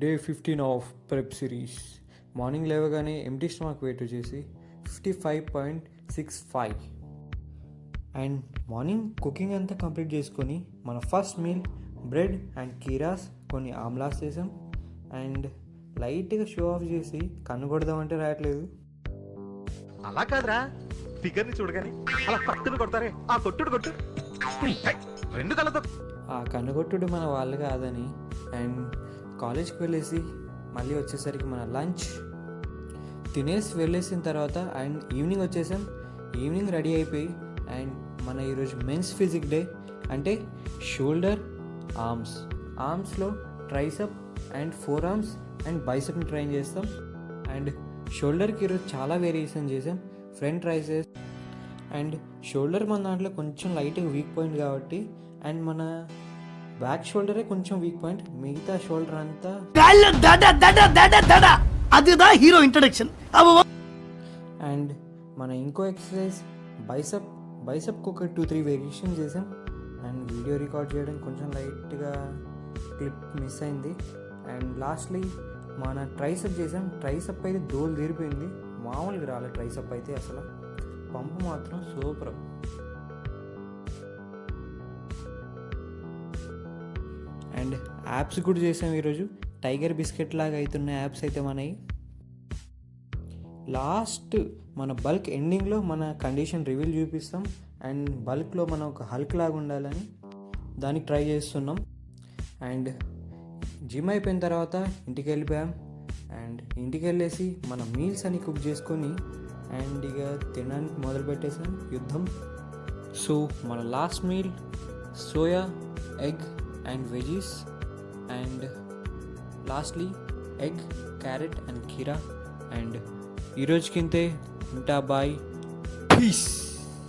Day 15 of prep series. Morning లేవగానే empty stomach wait వచ్చేసి 55.65. And morning cooking అంతా complete చేసుకొని మన ఫస్ట్ మీల్ బ్రెడ్ అండ్ కీరాస్ కొన్ని ఆమ్లాస్ చేసాం. అండ్ లైట్గా షో ఆఫ్ చేసి కన్ను కొడదామంటే రాయట్లేదు. అలా కాదురా, ఫిగర్ ని చూడగానే అలా పట్టును కొడతారే, ఆ కొట్టుడు కొట్టు రెండు కళ్ళతో. ఆ కన్నుగొట్టుడు మన వాళ్ళు కాదని అండ్ కాలేజ్కి వెళ్ళేసి మళ్ళీ వచ్చేసరికి మన లంచ్ తినేసి వెళ్ళేసిన తర్వాత అండ్ ఈవినింగ్ వచ్చేసాం. ఈవినింగ్ రెడీ అయిపోయి అండ్ మన ఈరోజు మెన్స్ ఫిజిక్ డే అంటే షోల్డర్ ఆర్మ్స్లో tricep and forearms and బైసెప్ని ట్రైన్ చేస్తాం. అండ్ షోల్డర్కి ఈరోజు చాలా వేరియేషన్ చేసాం. ఫ్రంట్ ట్రైసెస్ అండ్ షోల్డర్ మన దాంట్లో కొంచెం లైట్గా వీక్ పాయింట్ కాబట్టి అండ్ మన బ్యాక్ షోల్డరే కొంచెం వీక్ పాయింట్, మిగతా షోల్డర్ అంతా அதுதான் ஹீரோ இன்ட்ரோடக்ஷன். అండ్ మన ఇంకో ఎక్సర్సైజ్ బైసప్కి ఒక 2-3 వేరియేషన్ చేసాం. అండ్ వీడియో రికార్డ్ చేయడం కొంచెం లైట్గా క్లిప్ మిస్ అయింది. అండ్ లాస్ట్లీ మన ట్రైసప్ చేసాం. ట్రైసప్ అయితే దోలు తీరిపోయింది, మామూలుగా రాలే ట్రైసప్ అయితే, అసలు పంపు మాత్రం సూపర్. అండ్ యాప్స్ కూడా చేసాం ఈరోజు. టైగర్ బిస్కెట్ లాగా అవుతున్న యాప్స్ అయితే మనవి. లాస్ట్ మన బల్క్ ఎండింగ్లో మన కండిషన్ రివీల్ చూపిస్తాం. అండ్ బల్క్లో మనం ఒక హల్క్ లాగా ఉండాలని దానికి ట్రై చేస్తున్నాం. అండ్ జిమ్ అయిపోయిన తర్వాత ఇంటికి వెళ్ళిపోయాం. అండ్ ఇంటికి వెళ్ళేసి మన మీల్స్ అని కుక్ చేసుకొని అండ్ ఇక తినడానికి మొదలుపెట్టేసాం యుద్ధం. సో మన last meal soya, egg and veggies. And lastly egg, carrot and కీరా. అండ్ ఈరోజుకింతే. ఉంటా, బాయ్, పీస్.